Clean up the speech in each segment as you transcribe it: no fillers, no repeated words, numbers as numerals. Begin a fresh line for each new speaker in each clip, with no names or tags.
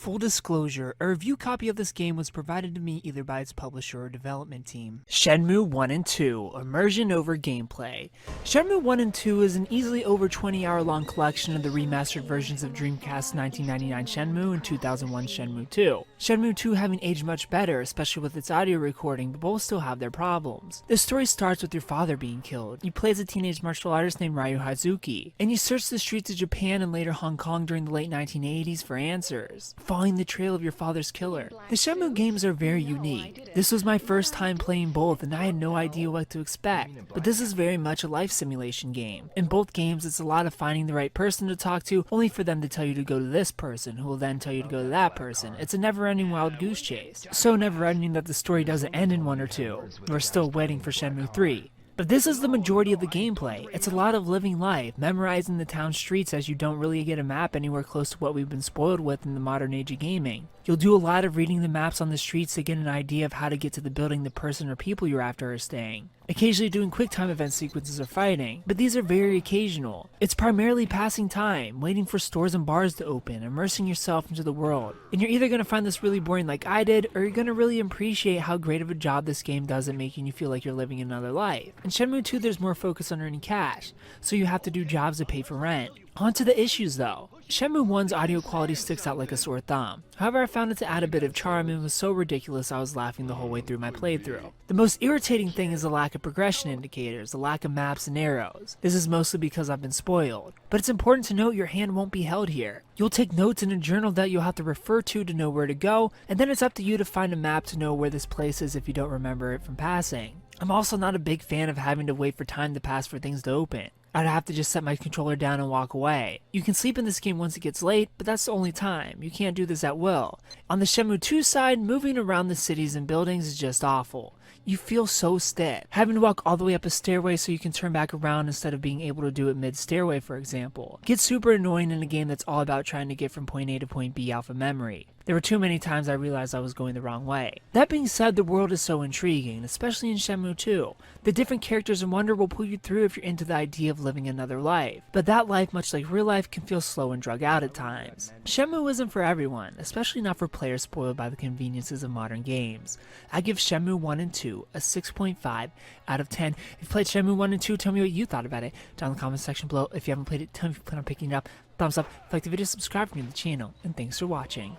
Full disclosure, a review copy of this game was provided to me either by its publisher or development team. Shenmue I II, Immersion over Gameplay. Shenmue I and II is an easily over 20-hour long collection of the remastered versions of Dreamcast's 1999 Shenmue and 2001 Shenmue II. Shenmue II having aged much better, especially with its audio recording, but both still have their problems. The story starts with your father being killed. You play as a teenage martial artist named Ryu Hazuki, and you search the streets of Japan and later Hong Kong during the late 1980s for answers, following the trail of your father's killer. The Shenmue games are very unique. This was my first time playing both and I had no idea what to expect, but this is very much a life simulation game. In both games it's a lot of finding the right person to talk to, only for them to tell you to go to this person, who will then tell you to go to that person. It's a never-ending wild goose chase. So never-ending that the story doesn't end in 1 or 2. We're still waiting for Shenmue 3. But this is the majority of the gameplay. It's a lot of living life, memorizing the town streets as you don't really get a map anywhere close to what we've been spoiled with in the modern age of gaming. You'll do a lot of reading the maps on the streets to get an idea of how to get to the building the person or people you're after are staying. Occasionally doing quick time event sequences or fighting, but these are very occasional. It's primarily passing time, waiting for stores and bars to open, immersing yourself into the world. And you're either going to find this really boring like I did, or you're going to really appreciate how great of a job this game does at making you feel like you're living another life. In Shenmue 2 there's more focus on earning cash, so you have to do jobs to pay for rent. On to the issues though. Shenmue 1's audio quality sticks out like a sore thumb. However, I found it to add a bit of charm and was so ridiculous I was laughing the whole way through my playthrough. The most irritating thing is the lack of progression indicators, the lack of maps and arrows. This is mostly because I've been spoiled. But it's important to note your hand won't be held here. You'll take notes in a journal that you'll have to refer to know where to go, and then it's up to you to find a map to know where this place is if you don't remember it from passing. I'm also not a big fan of having to wait for time to pass for things to open. I'd have to just set my controller down and walk away. You can sleep in this game once it gets late, but that's the only time. You can't do this at will. On the Shenmue 2 side, moving around the cities and buildings is just awful. You feel so stiff. Having to walk all the way up a stairway so you can turn back around instead of being able to do it mid-stairway, for example. Gets super annoying in a game that's all about trying to get from point A to point B out of memory. There were too many times I realized I was going the wrong way. That being said, the world is so intriguing, especially in Shenmue 2. The different characters and wonder will pull you through if you're into the idea of living another life. But that life, much like real life, can feel slow and drug out at times. Shenmue isn't for everyone, especially not for players spoiled by the conveniences of modern games. I give Shenmue 1 and 2 a 6.5 out of 10. If you played Shenmue 1 and 2, tell me what you thought about it down in the comment section below. If you haven't played it, tell me if you plan on picking it up. Thumbs up if you like the video, subscribe to the channel, and thanks for watching.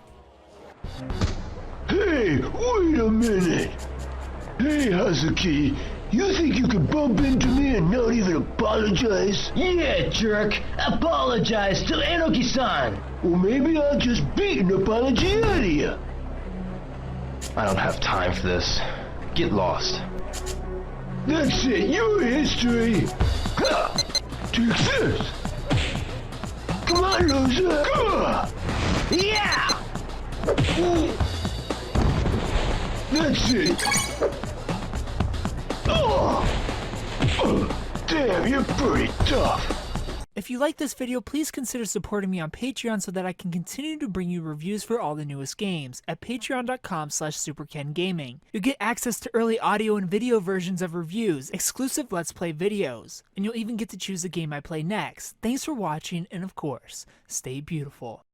Hey, wait a minute! Hey, Hazuki, you think you can bump into me and not even apologize?
Yeah, jerk! Apologize to Enoki-san!
Well, maybe I'll just beat an apology out of you.
I don't have time for this. Get lost.
That's it, your history! Ha! Take this! Come on, loser!
Yeah!
That's it! Damn, you're pretty tough!
If you like this video, please consider supporting me on Patreon so that I can continue to bring you reviews for all the newest games at patreon.com/superkengaming. You'll get access to early audio and video versions of reviews, exclusive Let's Play videos, and you'll even get to choose the game I play next. Thanks for watching, and of course, stay beautiful.